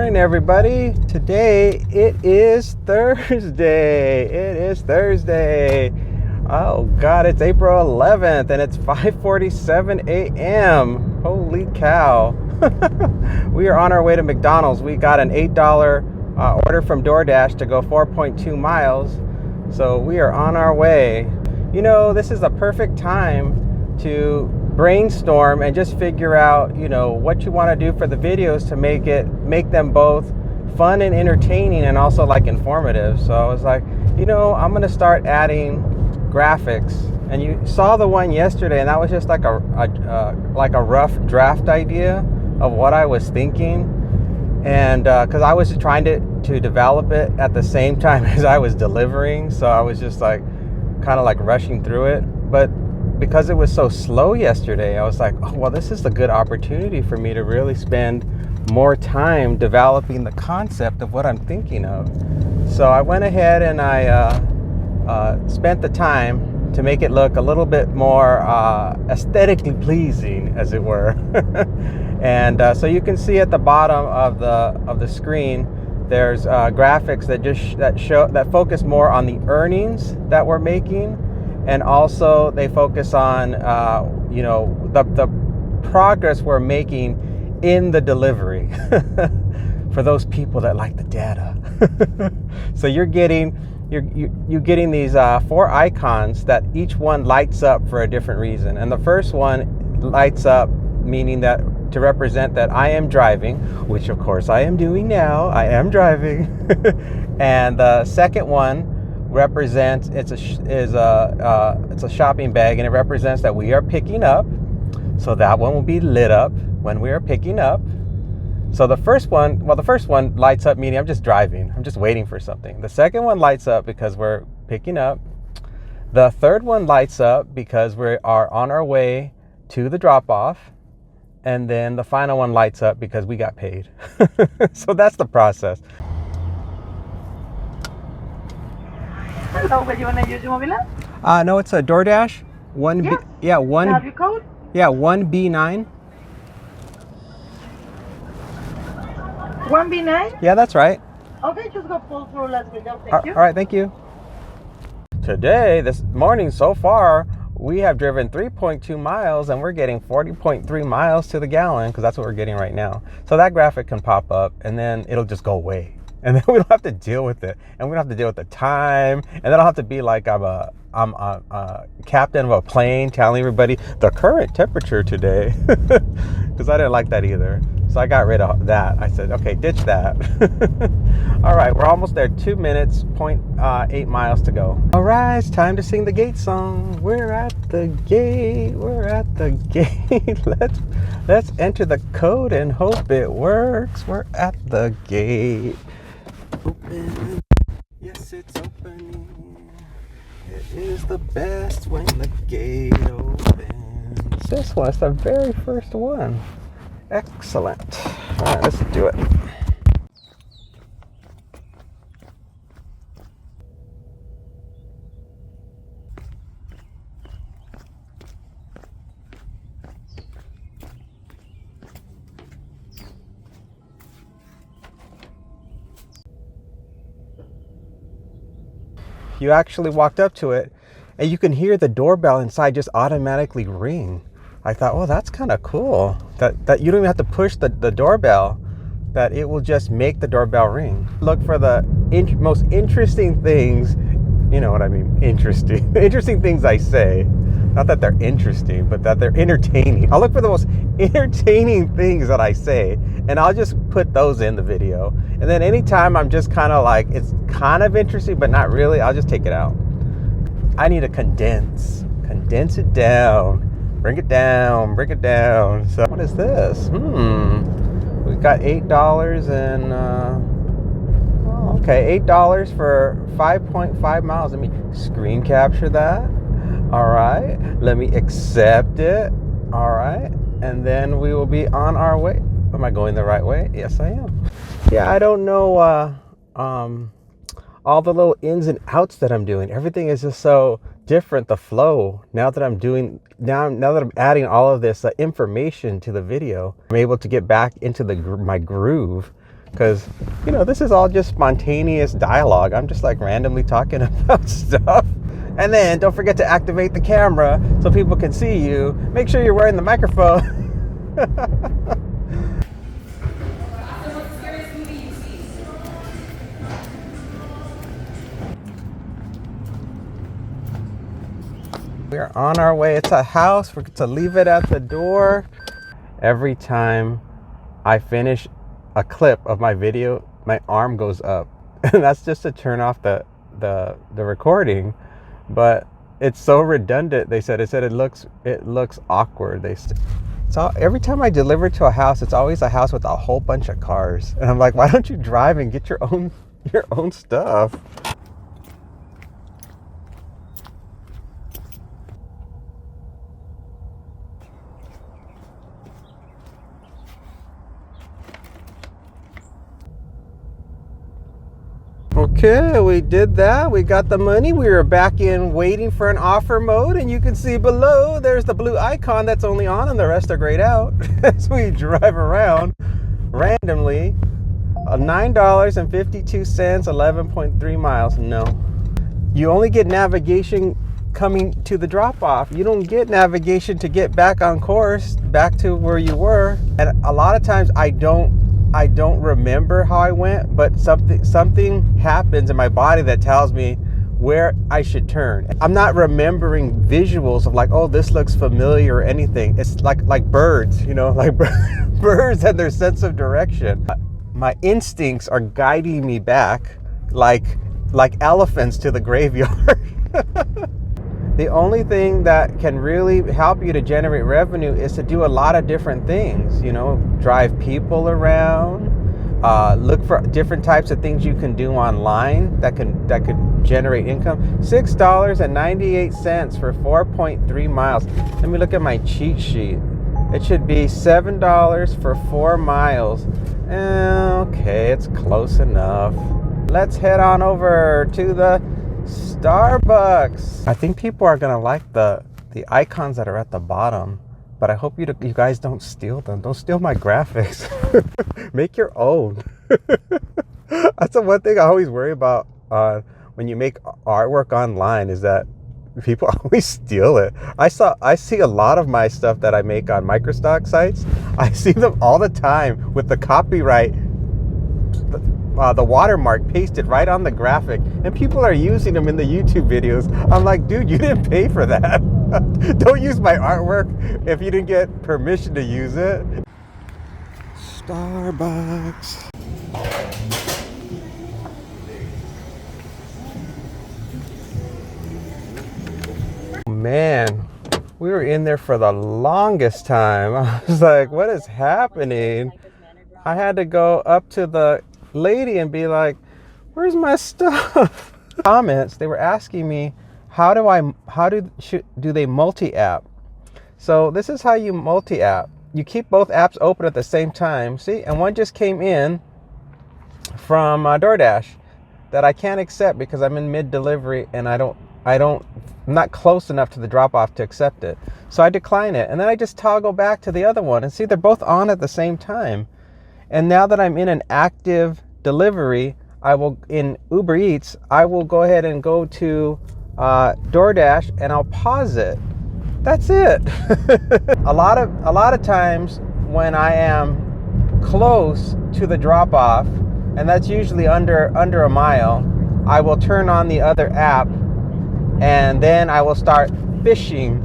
morning, everybody. Today it is Thursday. Oh God, it's April 11th and it's 5:47 a.m. Holy cow. We are on our way to McDonald's. We got an $8 order from DoorDash to go 4.2 miles. So we are on our way. You know, this is a perfect time to brainstorm and just figure out, what you want to do for the videos to make them both fun and entertaining and also like informative. So I was like, I'm going to start adding graphics. And you saw the one yesterday, and that was just like a rough draft idea of what I was thinking. And because I was trying to develop it at the same time as I was delivering, so I was just like kind of like rushing through it. But because it was so slow yesterday, I was like, oh, well, this is a good opportunity for me to really spend more time developing the concept of what I'm thinking of. So I went ahead and I spent the time to make it look a little bit more aesthetically pleasing, as it were. And so you can see at the bottom of the screen, there's graphics that focus more on the earnings that we're making. And also they focus on, the progress we're making in the delivery for those people that like the data. So you're getting these 4 icons that each one lights up for a different reason. And the first one lights up, meaning that to represent that I am driving, which of course I am doing now. I am driving. And the second one represents it's a shopping bag, and it represents that we are picking up. So that one will be lit up when we are picking up. So the first one lights up, meaning I'm just driving. I'm just waiting for something. The second one lights up because we're picking up. The third one lights up because we are on our way to the drop-off. And then the final one lights up because we got paid. So that's the process. Hello, do you want to use your mobile? No, it's a DoorDash. Have your code? Yeah, 1B9. 1B9? Yeah, that's right. Okay, just go pull through Las Vegas. Thank you. All right, thank you. Today, this morning so far, we have driven 3.2 miles and we're getting 40.3 miles to the gallon, because that's what we're getting right now. So that graphic can pop up and then it'll just go away. And then we don't have to deal with it. And we don't have to deal with the time. And then I'll have to be like I'm a captain of a plane telling everybody the current temperature today. Because I didn't like that either. So I got rid of that. I said, okay, ditch that. All right, we're almost there. 2 minutes, 0.8 miles to go. All right, it's time to sing the gate song. We're at the gate. We're at the gate. Let's enter the code and hope it works. We're at the gate. Open. Yes, it's opening. It is the best when the gate opens. This one's the very first one. Excellent. All right, let's do it. You actually walked up to it and you can hear the doorbell inside just automatically ring. I thought, oh, that's kind of cool. That you don't even have to push the doorbell, that it will just make the doorbell ring. Look for the most interesting things, you know what I mean, interesting. Interesting things I say. Not that they're interesting, but that they're entertaining. I'll look for the most entertaining things that I say, and I'll just put those in the video. And then anytime I'm just kind of like, it's kind of interesting, but not really, I'll just take it out. I need to condense it down. Bring it down. So what is this? We've got $8 and $8 for 5.5 miles. Let me screen capture that. All right, let me accept it. All right, and then we will be on our way. Am I going the right way? Yes, I am. Yeah, I don't know all the little ins and outs that I'm doing. Everything is just so different, the flow. Now that I'm adding all of this information to the video, I'm able to get back into my groove because, you know, this is all just spontaneous dialogue. I'm just like randomly talking about stuff. And then don't forget to activate the camera so people can see you. Make sure you're wearing the microphone. We're on our way. It's a house. We're to leave it at the door. Every time I finish a clip of my video, my arm goes up. And that's just to turn off the recording. But it's so redundant. They said it looks awkward. So every time I deliver to a house, it's always a house with a whole bunch of cars. And I'm like, why don't you drive and get your own stuff? Okay, we did that. We got the money. We were back in waiting for an offer mode, and you can see below there's the blue icon that's only on and the rest are grayed out. As we drive around randomly. $9.52, 11.3 miles. No. You only get navigation coming to the drop-off. You don't get navigation to get back on course, back to where you were. And a lot of times I don't remember how I went, but something happens in my body that tells me where I should turn. I'm not remembering visuals of like, oh, this looks familiar or anything. It's like birds, you know, like birds and their sense of direction. My instincts are guiding me back like elephants to the graveyard. The only thing that can really help you to generate revenue is to do a lot of different things, you know, drive people around, look for different types of things you can do online that could generate income. $6.98 for 4.3 miles. Let me look at my cheat sheet. It should be $7 for 4 miles. Okay, it's close enough. Let's head on over to the Starbucks. I think people are gonna like the icons that are at the bottom, but I hope you guys don't steal them. Don't steal my graphics. Make your own. That's the one thing I always worry about when you make artwork online, is that people always steal it. I see a lot of my stuff that I make on microstock sites. I see them all the time with the copyright, the watermark pasted right on the graphic, and people are using them in the YouTube videos. I'm like, dude, you didn't pay for that. Don't use my artwork if you didn't get permission to use it. Starbucks. Man, we were in there for the longest time. I was like, what is happening? I had to go up to the lady and be like, where's my stuff? Comments, they were asking me, how do they multi-app? So this is how you multi-app. You keep both apps open at the same time. See, and one just came in from DoorDash that I can't accept because I'm in mid-delivery and I'm not close enough to the drop-off to accept it. So I decline it, and then I just toggle back to the other one, and see, they're both on at the same time. And now that I'm in an active delivery, in UberEats, I will go ahead and go to DoorDash and I'll pause it. That's it. a lot of times when I am close to the drop-off, and that's usually under a mile, I will turn on the other app, and then I will start fishing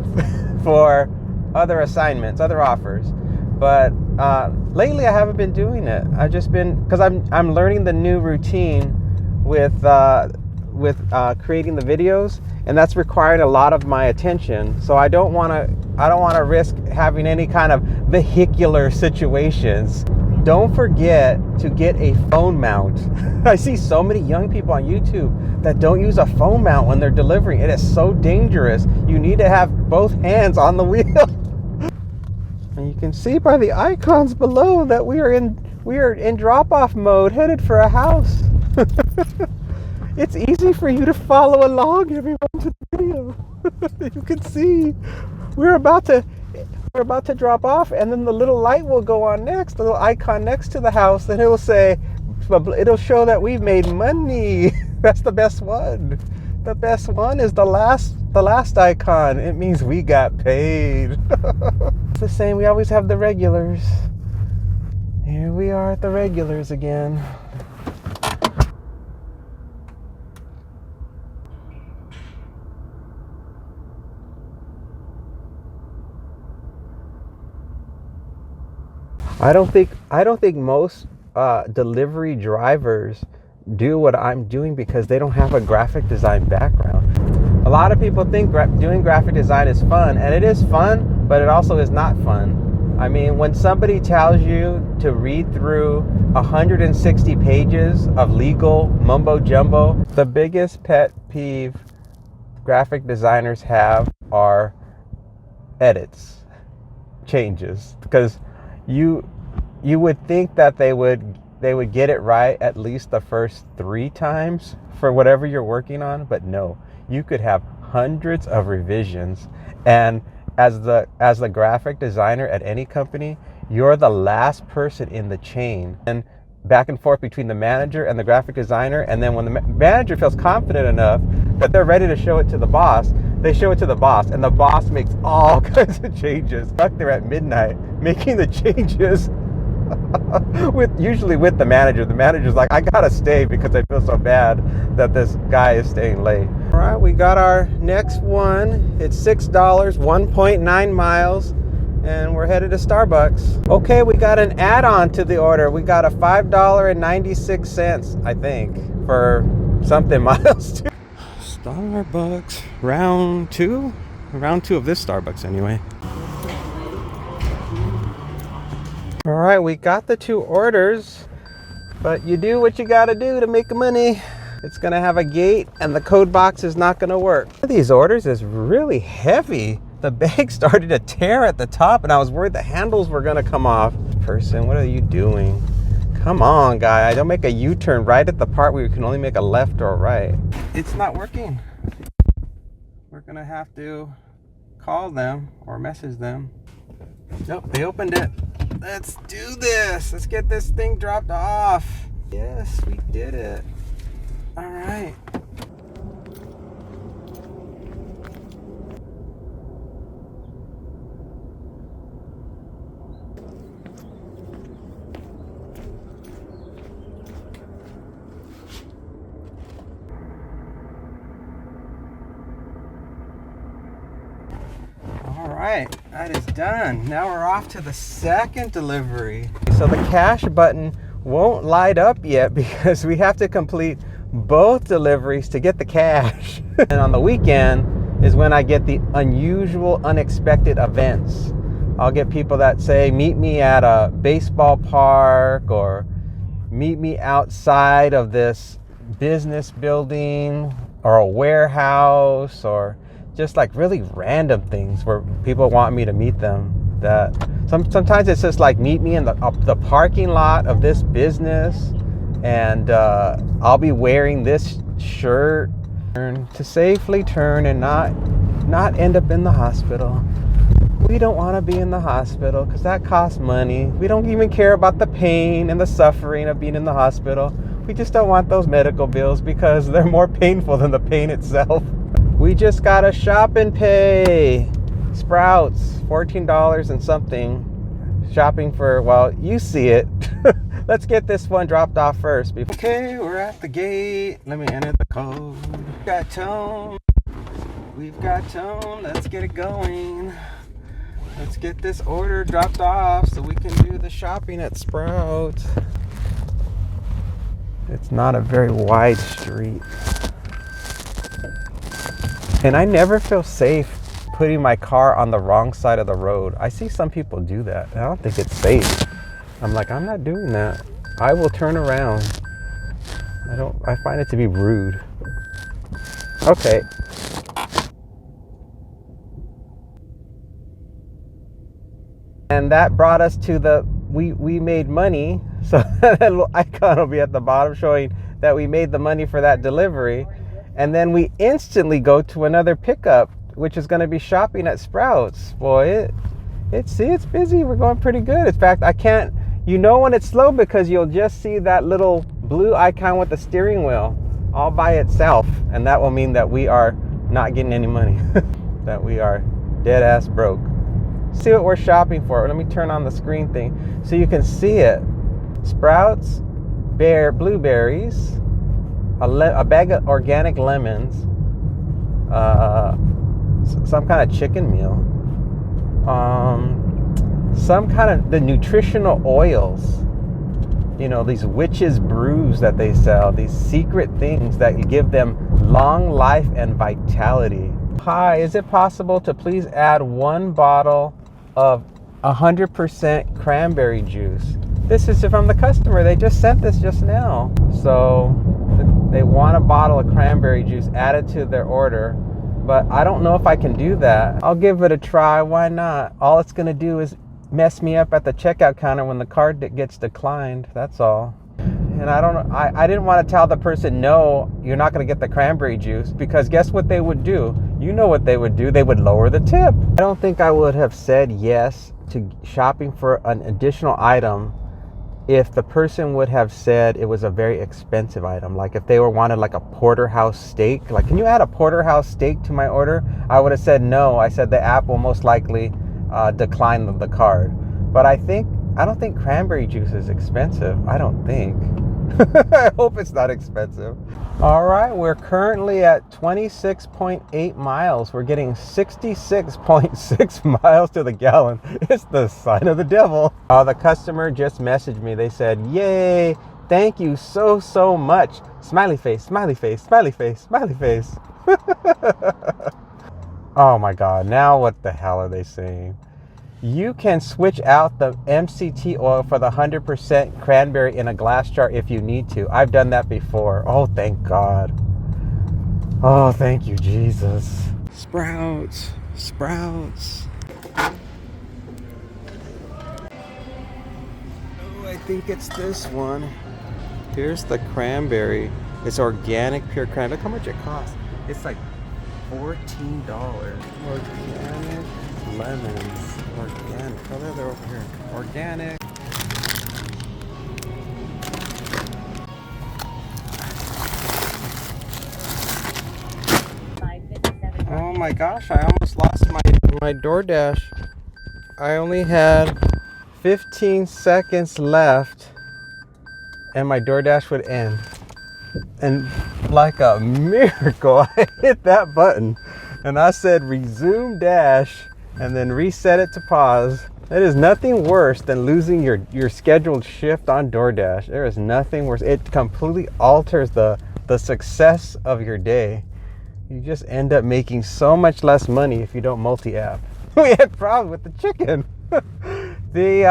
for other assignments, other offers. But lately I haven't been doing it. I've just been, because I'm learning the new routine with creating the videos, and that's requiring a lot of my attention. So I don't want to risk having any kind of vehicular situations. Don't forget to get a phone mount. I see so many young people on YouTube that don't use a phone mount when they're delivering. It is so dangerous. You need to have both hands on the wheel. And you can see by the icons below that we are in drop-off mode, headed for a house. It's easy for you to follow along, everyone, to the video. You can see we're about to drop off, and then the little light will go on next, the little icon next to the house, and it will say It'll show that we've made money. That's the best one. The best one is the last icon. It means we got paid. It's the same. We always have the regulars. Here we are at the regulars again. I don't think most delivery drivers do what I'm doing because they don't have a graphic design background. A lot of people think doing graphic design is fun, and it is fun, but it also is not fun. I mean, when somebody tells you to read through 160 pages of legal mumbo jumbo, the biggest pet peeve graphic designers have are edits, changes, because you would think that they would get it right at least the first 3 times for whatever you're working on, but no, you could have hundreds of revisions, and as the graphic designer at any company, you're the last person in the chain, and back and forth between the manager and the graphic designer. And then when the manager feels confident enough that they're ready to show it to the boss, they show it to the boss, and the boss makes all kinds of changes. Stuck there at midnight making the changes usually with the manager. The manager's like, I gotta stay because I feel so bad that this guy is staying late. All right, we got our next one. It's $6, 1.9 miles, and we're headed to Starbucks. Okay, we got an add-on to the order. We got a $5.96, I think, for something miles too. Starbucks, round two of this Starbucks anyway. All right, we got the 2 orders, but you do what you gotta do to make money. It's gonna have a gate, and the code box is not gonna work. These orders is really heavy. The bag started to tear at the top, and I was worried the handles were gonna come off. Person, what are you doing? Come on, guy, don't make a U-turn right at the part where you can only make a left or a right. It's not working. We're gonna have to call them or message them. Nope, they opened it. Let's do this. Let's get this thing dropped off. Yes, we did it. All right. All right, that is done. Now we're off to the second delivery. So the cash button won't light up yet because we have to complete both deliveries to get the cash. And on the weekend is when I get the unusual, unexpected events. I'll get people that say, meet me at a baseball park, or meet me outside of this business building or a warehouse, or just like really random things where people want me to meet them. That sometimes it's just like, meet me in the parking lot of this business, and I'll be wearing this shirt to safely turn and not end up in the hospital. We don't want to be in the hospital because that costs money. We don't even care about the pain and the suffering of being in the hospital. We just don't want those medical bills because they're more painful than the pain itself. We just got a shop and pay. Sprouts, $14 and something. Shopping for, well, you see it. Let's get this one dropped off first. Okay, we're at the gate. Let me enter the code. We've got tone. Let's get it going. Let's get this order dropped off so we can do the shopping at Sprouts. It's not a very wide street. And I never feel safe putting my car on the wrong side of the road. I see some people do that. I don't think it's safe. I'm like, I'm not doing that. I will turn around. I find it to be rude. Okay. And that brought us to the, we made money. So that little icon will be at the bottom showing that we made the money for that delivery. And then we instantly go to another pickup, which is going to be shopping at Sprouts. Boy, it's busy. We're going pretty good. In fact, I can't, when it's slow because you'll just see that little blue icon with the steering wheel all by itself, and that will mean that we are not getting any money. That we are dead ass broke. See what we're shopping for. Let me turn on the screen thing so you can see it. Sprouts, blueberries, a bag of organic lemons, some kind of chicken meal, some kind of the nutritional oils, you know, these witches brews that they sell, these secret things that give them long life and vitality. Hi, is it possible to please add 1 bottle of 100% cranberry juice? This is from the customer. They just sent this just now. So they want a bottle of cranberry juice added to their order, but I don't know if I can do that. I'll give it a try. Why not? All it's going to do is mess me up at the checkout counter when the card gets declined. That's all. And I don't know. I didn't want to tell the person, no, you're not going to get the cranberry juice, because guess what they would do? You know what they would do? They would lower the tip. I don't think I would have said yes to shopping for an additional item if the person would have said it was a very expensive item. Like if they wanted like a porterhouse steak, like, can you add a porterhouse steak to my order? I would have said no. I said the app will most likely decline the card. But I don't think cranberry juice is expensive. I don't think. I hope it's not expensive. All right, we're currently at 26.8 miles. We're getting 66.6 miles to the gallon. It's the sign of the devil. The customer just messaged me. They said, yay, thank you so much. Smiley face, smiley face, smiley face, smiley face. Oh my God, now what the hell are they saying? You can switch out the MCT oil for the 100% cranberry in a glass jar if you need to. I've done that before. Oh, thank God. Oh, thank you, Jesus. Sprouts, sprouts. Oh, I think it's this one. Here's the cranberry. It's organic, pure cranberry. Look how much it costs. It's like $14. Organic lemons. Organic. Oh, they're over here. Organic. Oh my gosh, I almost lost my DoorDash. I only had 15 seconds left and my DoorDash would end. And like a miracle, I hit that button and I said resume dash and then reset it to pause. It is nothing worse than losing your scheduled shift on DoorDash. There is nothing worse. It completely alters the success of your day. You just end up making so much less money if you don't multi-app. We had problems with the chicken. They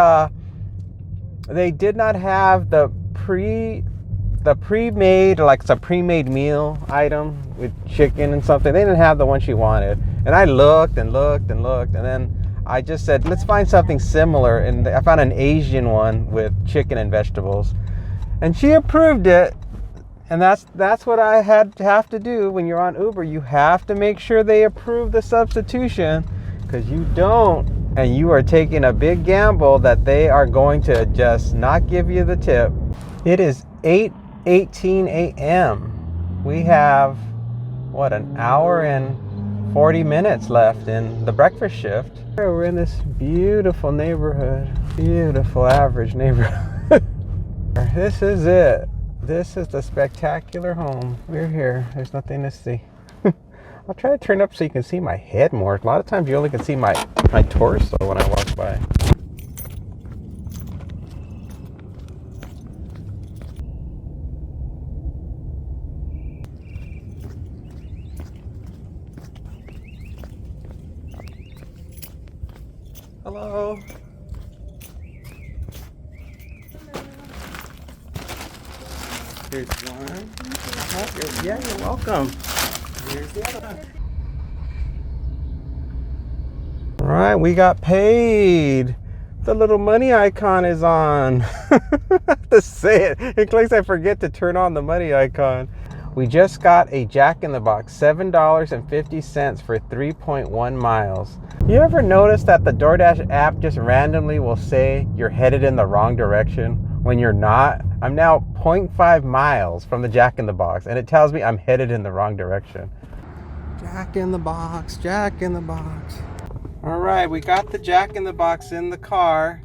did not have the pre-made, like some pre-made meal item with chicken and something. They didn't have the one she wanted. And I looked and looked and looked, and then I just said, let's find something similar. And I found an Asian one with chicken and vegetables. And she approved it. And that's what I have to do when you're on Uber. You have to make sure they approve the substitution, because you don't, and you are taking a big gamble that they are going to just not give you the tip. It is 8:18 a.m. We have, what, an hour and 40 minutes left in the breakfast shift. We're in this beautiful neighborhood, beautiful average neighborhood. This is it. This is the spectacular home. We're here. There's nothing to see. I'll try to turn up so you can see my head more. A lot of times you only can see my torso when I walk by. Hello. Here's one. Yeah, you're welcome. Here's the other one. All right, we got paid. The little money icon is on. I have to say it in case I forget to turn on the money icon. We just got a Jack in the Box, $7.50 for 3.1 miles. You ever notice that the DoorDash app just randomly will say you're headed in the wrong direction when you're not. I'm now 0.5 miles from the Jack in the Box, and it tells me I'm headed in the wrong direction. Jack in the Box, Jack in the Box. All right, we got the Jack in the Box in the car.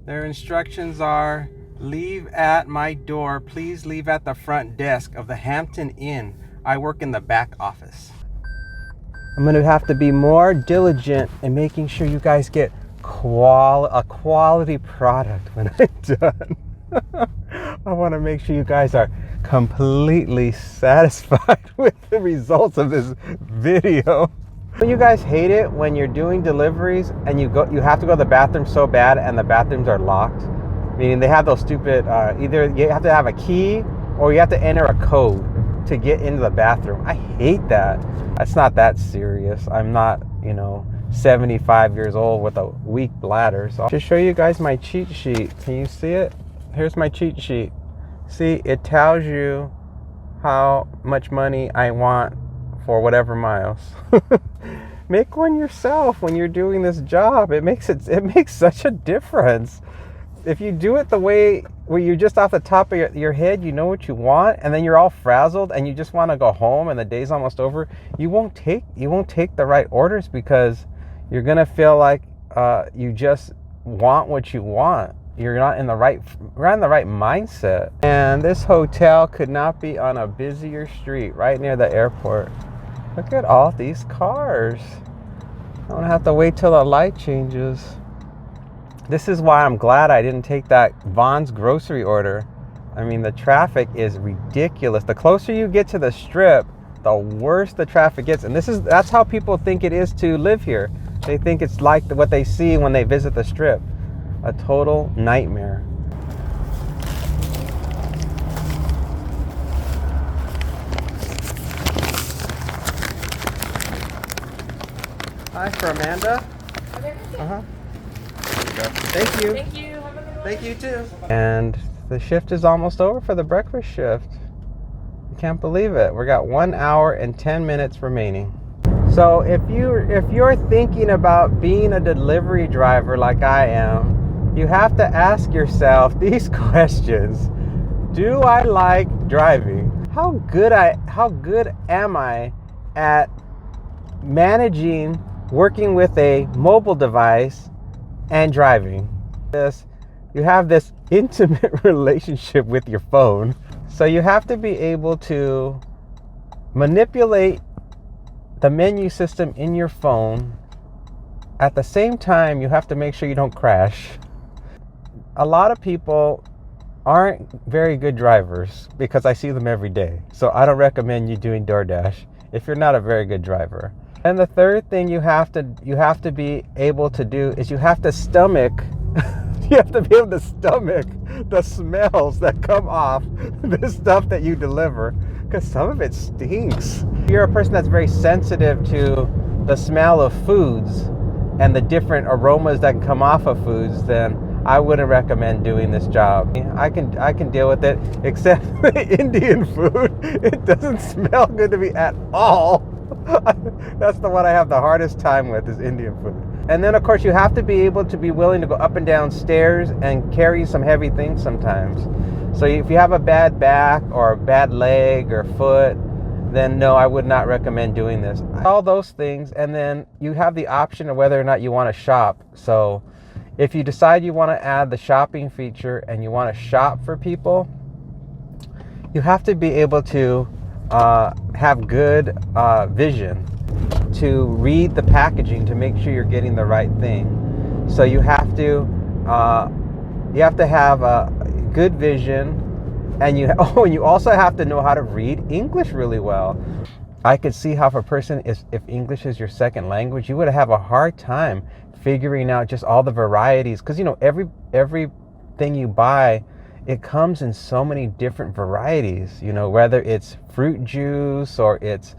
Their instructions are, leave at my door. Please leave at the front desk of the Hampton Inn. I work in the back office. I'm gonna have to be more diligent in making sure you guys get a quality product when I'm done. I want to make sure you guys are completely satisfied with the results of this video. You guys hate it when you're doing deliveries and you have to go to the bathroom so bad and the bathrooms are locked. Meaning they have those stupid, either you have to have a key or you have to enter a code to get into the bathroom. I hate that. It's not that serious. I'm not, 75 years old with a weak bladder. So I'll just show you guys my cheat sheet. Can you see it? Here's my cheat sheet. See, it tells you how much money I want for whatever miles. Make one yourself when you're doing this job. It makes such a difference. If you do it the way where you're just off the top of your head, you know what you want, and then you're all frazzled and you just want to go home and the day's almost over, you won't take the right orders because you're gonna feel like you just want what you want. You're not in the right mindset. And this hotel could not be on a busier street right near the airport. Look at all these cars. I don't have to wait till the light changes. This is why I'm glad I didn't take that Vaughn's grocery order. I mean, the traffic is ridiculous. The closer you get to the strip, the worse the traffic gets. And that's how people think it is to live here. They think it's like what they see when they visit the strip. A total nightmare. Hi, for Amanda. Uh-huh. Thank you. Thank you. Have a good one. Thank you too. And the shift is almost over for the breakfast shift. I can't believe it. We got 1 hour and 10 minutes remaining. So if you're thinking about being a delivery driver like I am, you have to ask yourself these questions. Do I like driving? How good am I at managing working with a mobile device and driving? You have this intimate relationship with your phone, so you have to be able to manipulate the menu system in your phone. At the same time, you have to make sure you don't crash. A lot of people aren't very good drivers because I see them every day, so I don't recommend you doing DoorDash if you're not a very good driver. And the third thing you have to be able to do is you have to stomach you have to be able to stomach the smells that come off the stuff that you deliver, because some of it stinks. If you're a person that's very sensitive to the smell of foods and the different aromas that can come off of foods, then I wouldn't recommend doing this job. I can deal with it, except Indian food. It doesn't smell good to me at all. That's the one I have the hardest time with, is Indian food. And then of course you have to be able to be willing to go up and down stairs and carry some heavy things sometimes. So if you have a bad back or a bad leg or foot, then no, I would not recommend doing this. All those things, and then you have the option of whether or not you want to shop. So if you decide you want to add the shopping feature and you want to shop for people, you have to be able to have good vision to read the packaging to make sure you're getting the right thing. So you have to have a good vision, and you also have to know how to read English really well. I could see how if a person if English is your second language, you would have a hard time figuring out just all the varieties, because everything you buy, it comes in so many different varieties, whether it's fruit juice or it's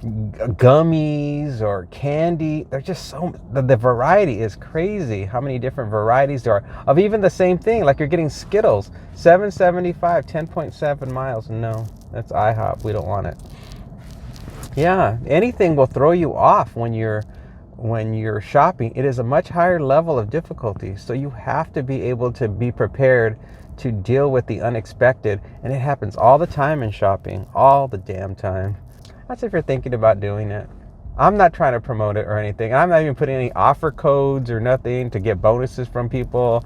gummies or candy. There's just the variety is crazy, how many different varieties there are of even the same thing. Like you're getting Skittles, $7.75, 10.7 miles. No, that's IHOP. We don't want it. Yeah, anything will throw you off when you're shopping. It is a much higher level of difficulty, so you have to be able to be prepared to deal with the unexpected, and it happens all the time in shopping, all the damn time. That's if you're thinking about doing it. I'm not trying to promote it or anything. I'm not even putting any offer codes or nothing to get bonuses from people.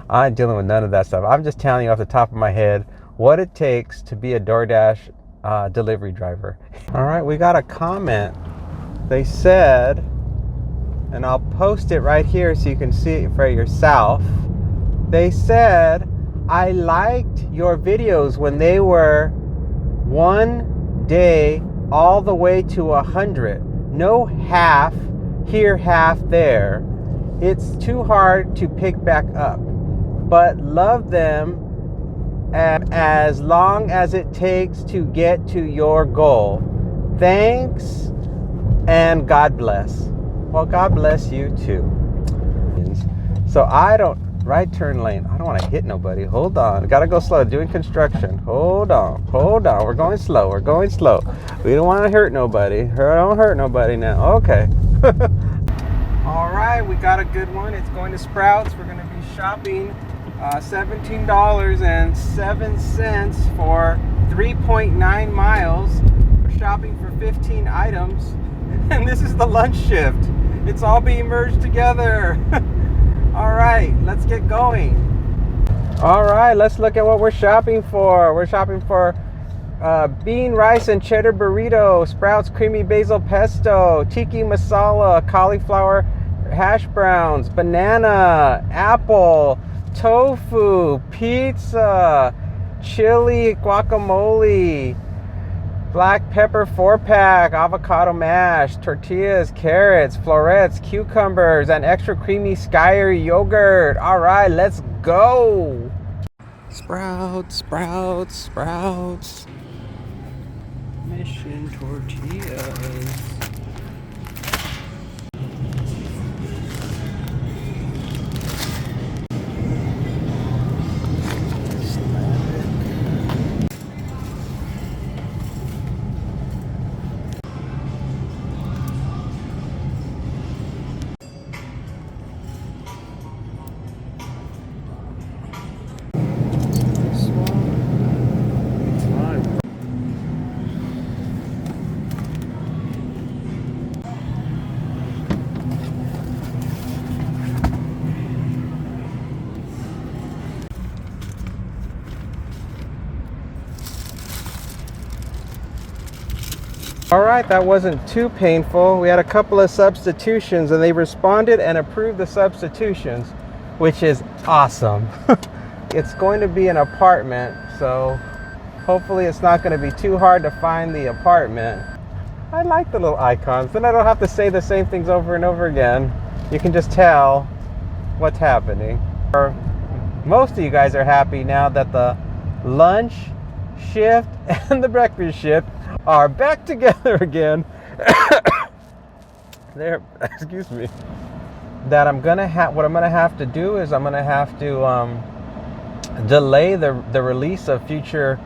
I'm not dealing with none of that stuff. I'm just telling you off the top of my head what it takes to be a DoorDash delivery driver. All right, we got a comment. They said, and I'll post it right here so you can see it for yourself. They said, I liked your videos when they were 1 day all the way to 100. No half here, half there. It's too hard to pick back up, but love them as long as it takes to get to your goal. Thanks and God bless. Well, God bless you too. So right turn lane. I don't want to hit nobody. Hold on. Gotta go slow. Doing construction. Hold on. We're going slow. We don't want to hurt nobody. Don't hurt nobody now. Okay. All right. We got a good one. It's going to Sprouts. We're going to be shopping $17.07 for 3.9 miles. We're shopping for 15 items. And this is the lunch shift. It's all being merged together. All right, let's get going. All right, let's look at what we're shopping for. We're shopping for bean, rice, and cheddar burrito, Sprouts creamy basil pesto, tiki masala, cauliflower hash browns, banana, apple, tofu, pizza, chili, guacamole, black pepper 4-pack, avocado mash, tortillas, carrots, florets, cucumbers, and extra creamy Skyr yogurt. All right, let's go. Sprouts. Mission tortillas. All right, that wasn't too painful. We had a couple of substitutions and they responded and approved the substitutions, which is awesome. It's going to be an apartment, so hopefully it's not going to be too hard to find the apartment. I like the little icons. Then I don't have to say the same things over and over again. You can just tell what's happening. Most of you guys are happy now that the lunch shift and the breakfast shift are back together again. There, excuse me. That what I'm gonna have to do is I'm gonna have to delay the release of future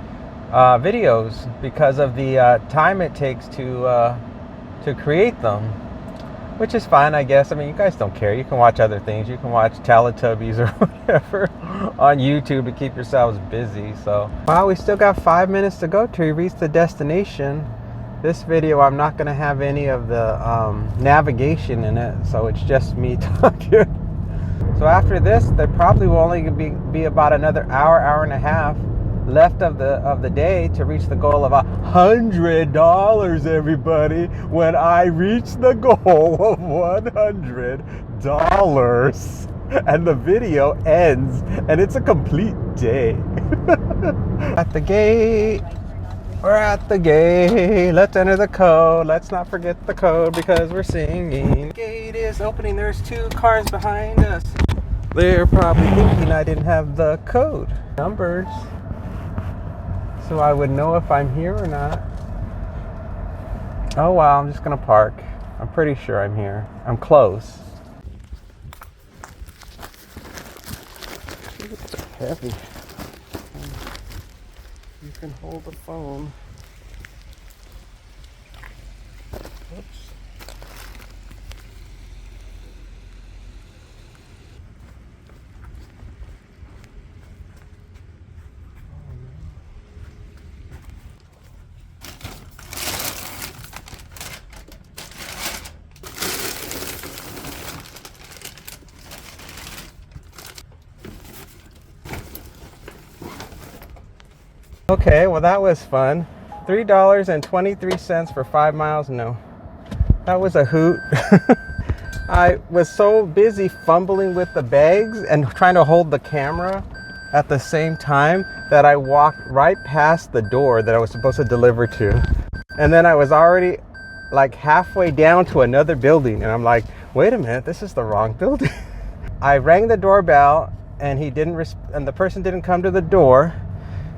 videos because of the time it takes to create them, which is fine, I guess. I mean, you guys don't care. You can watch other things. You can watch Teletubbies or whatever on YouTube to keep yourselves busy. So, wow, we still got 5 minutes to go to reach the destination. This video, I'm not going to have any of the navigation in it, so it's just me talking. So after this, there probably will only be about another hour and a half left of the day to reach the goal of $100, everybody. When I reach the goal of $100 and the video ends and it's a complete day. At the gate. We're at the gate. Let's enter the code. Let's not forget the code because we're singing. The gate is opening. There's 2 cars behind us. They're probably thinking I didn't have the code numbers, so I would know if I'm here or not. Oh wow, I'm just gonna park. I'm pretty sure I'm here. I'm close. It's so heavy. You can hold the phone. Oops. Okay, well that was fun. $3.23 for 5 miles. No, that was a hoot. I was so busy fumbling with the bags and trying to hold the camera at the same time that I walked right past the door that I was supposed to deliver to. And then I was already like halfway down to another building, and I'm like, wait a minute, this is the wrong building. I rang the doorbell and and the person didn't come to the door.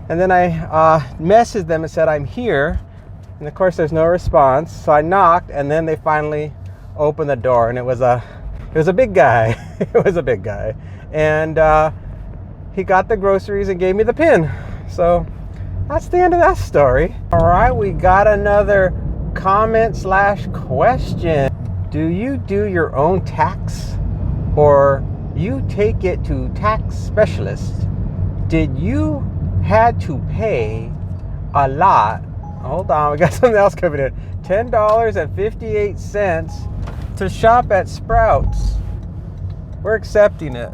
And then I messaged them and said, I'm here. And of course there's no response. So I knocked, and then they finally opened the door, and it was a big guy. It was a big guy. And he got the groceries and gave me the PIN. So that's the end of that story. All right, we got another comment/question. Do you do your own tax, or you take it to tax specialists? Did you had to pay a lot? Hold on, we got something else coming in. $10.58 to shop at Sprouts. We're accepting it.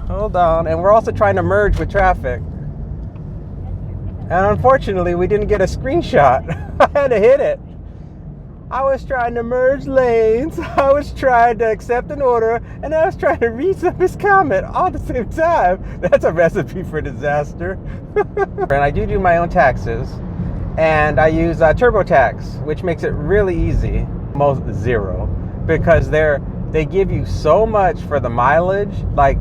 Hold on, and we're also trying to merge with traffic. And unfortunately, we didn't get a screenshot. I had to hit it. I was trying to merge lanes, I was trying to accept an order, and I was trying to read some of his comment all at the same time. That's a recipe for disaster. And I do my own taxes, and I use TurboTax, which makes it really easy, most zero, because they give you so much for the mileage. Like,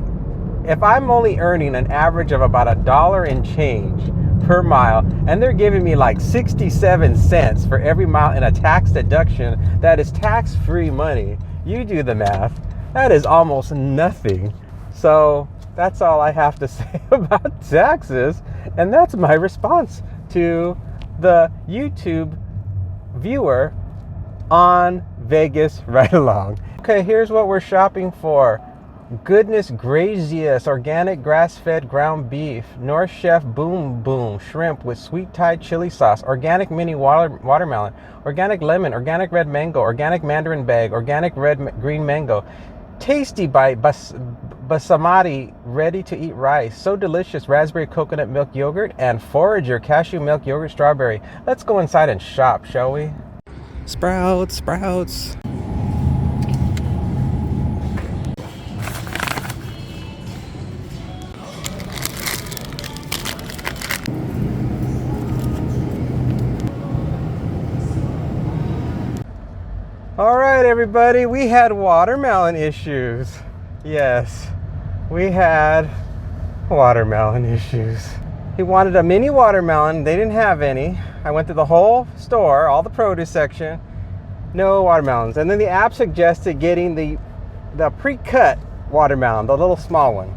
if I'm only earning an average of about $1 and change per mile, and they're giving me like 67 cents for every mile in a tax deduction that is tax-free money, you do the math, that is almost nothing. So that's all I have to say about taxes, and that's my response to the YouTube viewer on Vegas Ride Along. Okay, here's what we're shopping for. Goodness Gracious organic grass-fed ground beef, North Chef Boom Boom shrimp with sweet Thai chili sauce, organic mini watermelon, organic lemon, organic red mango, organic mandarin bag, organic green mango, Tasty Bite basmati ready to eat rice, so delicious raspberry coconut milk yogurt, and Forager cashew milk yogurt strawberry. Let's go inside and shop, shall we? Sprouts. All right, everybody, we had watermelon issues. Yes, we had watermelon issues. He wanted a mini watermelon. They didn't have any. I went through the whole store, all the produce section, no watermelons. And then the app suggested getting the pre-cut watermelon, the little small one.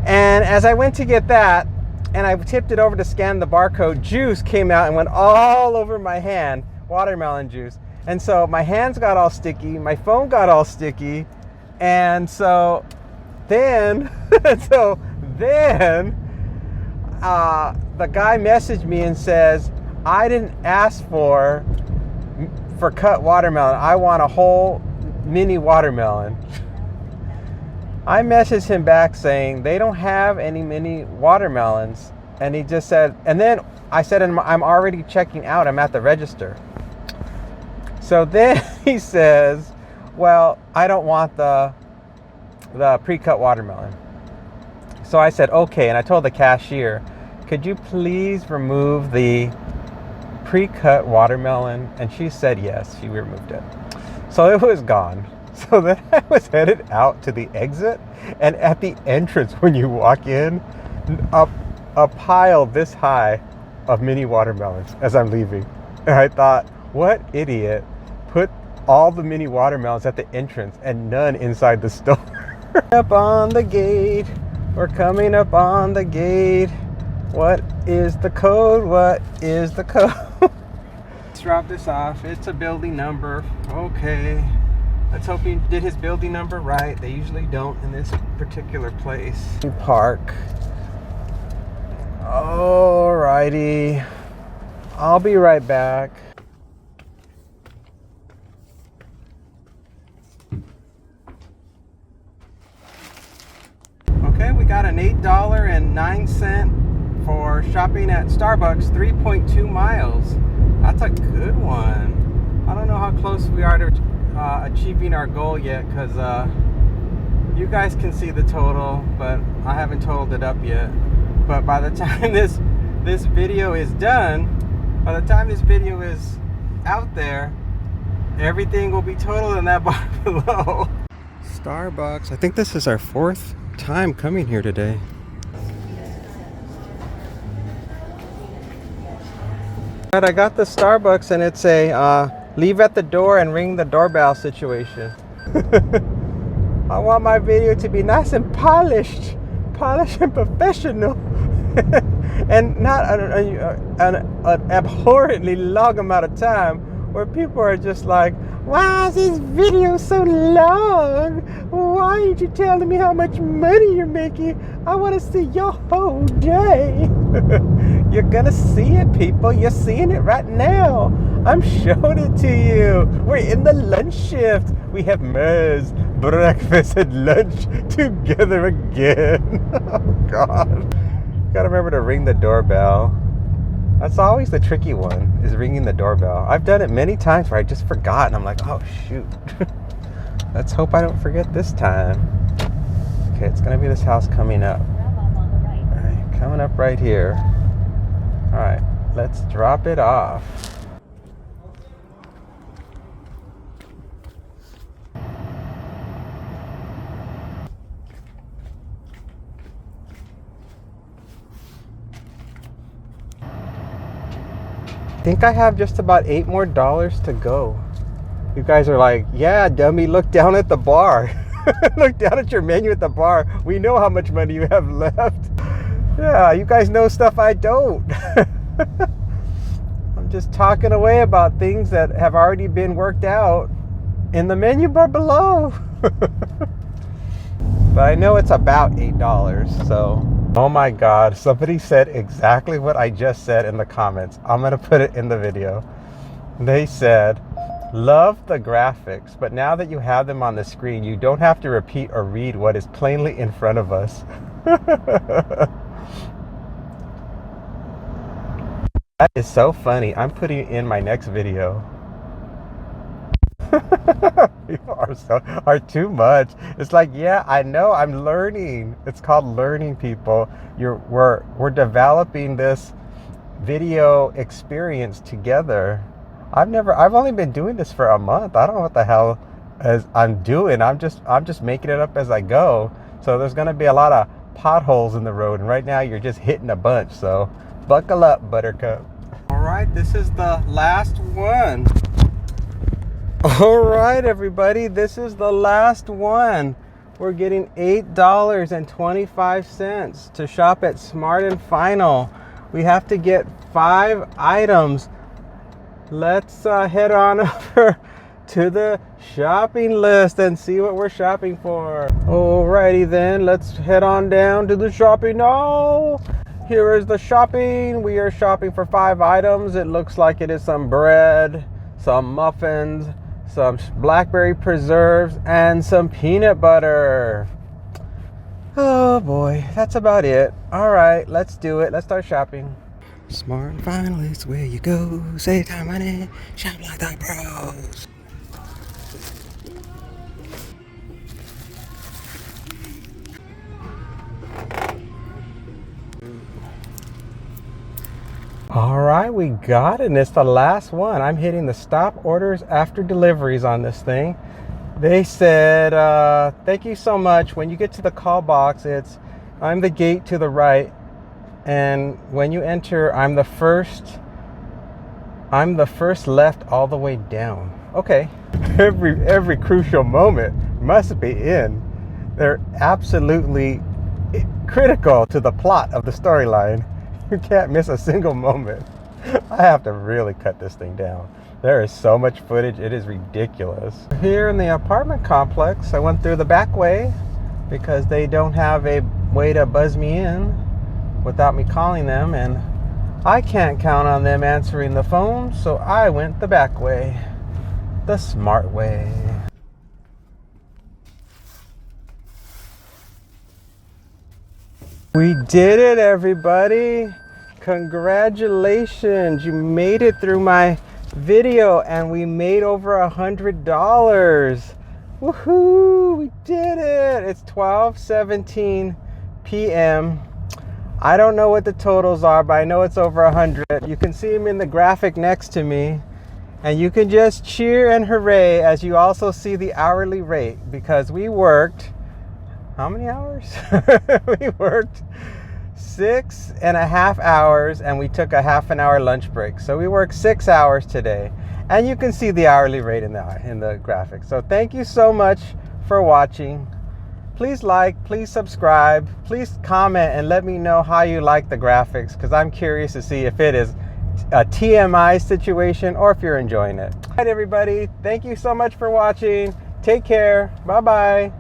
And as I went to get that, and I tipped it over to scan the barcode, juice came out and went all over my hand, watermelon juice. And so my hands got all sticky, my phone got all sticky, and so then, the guy messaged me and says, I didn't ask for cut watermelon, I want a whole mini watermelon. I messaged him back saying they don't have any mini watermelons, and he just said, and then I said, I'm already checking out, I'm at the register. So then he says, well, I don't want the pre-cut watermelon. So I said, okay, and I told the cashier, could you please remove the pre-cut watermelon? And she said yes, she removed it. So it was gone. So then I was headed out to the exit, and at the entrance when you walk in, a pile this high of mini watermelons as I'm leaving. And I thought, what idiot put all the mini watermelons at the entrance and none inside the store. Up on the gate, we're coming up on the gate. What is the code? What is the code? Let's drop this off. It's a building number. Okay. Let's hope he did his building number right. They usually don't in this particular place. Park. Alrighty. I'll be right back. Okay, we got an $8.09 for shopping at Starbucks, 3.2 miles. That's a good one. I don't know how close we are to achieving our goal yet, because you guys can see the total, but I haven't totaled it up yet. But by the time this video is done, by the time this video is out there, everything will be totaled in that bar below. Starbucks. I think this is our 4th time coming here today. I got the Starbucks, and it's a leave at the door and ring the doorbell situation. I want my video to be nice and polished and professional, and not an abhorrently long amount of time where people are just like, why is this video so long? Why aren't you telling me how much money you're making? I want to see your whole day. You're gonna see it, people. You're seeing it right now. I'm showing it to you. We're in the lunch shift. We have mezz, breakfast, and lunch together again. Oh, God. Gotta remember to ring the doorbell. That's always the tricky one, is ringing the doorbell. I've done it many times where I just forgot, and I'm like, oh, shoot. Let's hope I don't forget this time. Okay, it's gonna be this house coming up. All right, coming up right here. All right, let's drop it off. I think I have just about $8 more to go. You guys are like, yeah, dummy, look down at the bar. Look down at your menu at the bar. We know how much money you have left. Yeah, you guys know stuff I don't. I'm just talking away about things that have already been worked out in the menu bar below. But I know it's about $8, so. Oh my God, somebody said exactly what I just said in the comments. I'm gonna put it in the video. They said, love the graphics, but now that you have them on the screen, you don't have to repeat or read what is plainly in front of us. That is so funny. I'm putting it in my next video. People are too much. It's like, yeah, I know, I'm learning. It's called learning, people. We're developing this video experience together. I've only been doing this for a month. I don't know what the hell I'm doing. I'm just making it up as I go. So there's gonna be a lot of potholes in the road, and right now you're just hitting a bunch. So buckle up, Buttercup. All right, this is the last one. All right, everybody, this is the last one. We're getting $8.25 to shop at Smart and Final. We have to get 5 items. Let's head on over to the shopping list and see what we're shopping for. Alrighty then, let's head on down to the shopping now. Here is the shopping. We are shopping for 5 items. It looks like it is some bread, some muffins, some blackberry preserves, and some peanut butter. Oh boy, that's about it. All right, let's do it. Let's start shopping. Smart and Final is where you go. Save time, money, shop like the pros. All right, we got it, and it's the last one. I'm hitting the stop orders after deliveries on this thing. They said, thank you so much. When you get to the call box, I'm the gate to the right, and when you enter, I'm the first left all the way down. Okay, every crucial moment must be in. They're absolutely critical to the plot of the storyline. You can't miss a single moment. I have to really cut this thing down. There is so much footage, it is ridiculous. Here in the apartment complex, I went through the back way because they don't have a way to buzz me in without me calling them, and I can't count on them answering the phone, so I went the back way, the smart way. We did it, everybody. Congratulations. You made it through my video and we made over $100. Woohoo, we did it. It's 12:17 p.m. I don't know what the totals are, but I know it's over 100. You can see them in the graphic next to me. And you can just cheer and hooray as you also see the hourly rate, because we worked, how many hours? We worked 6.5 hours and we took a half an hour lunch break. So we worked 6 hours today. And you can see the hourly rate in the graphic. So thank you so much for watching. Please like, please subscribe, please comment and let me know how you like the graphics, because I'm curious to see if it is a TMI situation or if you're enjoying it. All right, everybody. Thank you so much for watching. Take care. Bye-bye.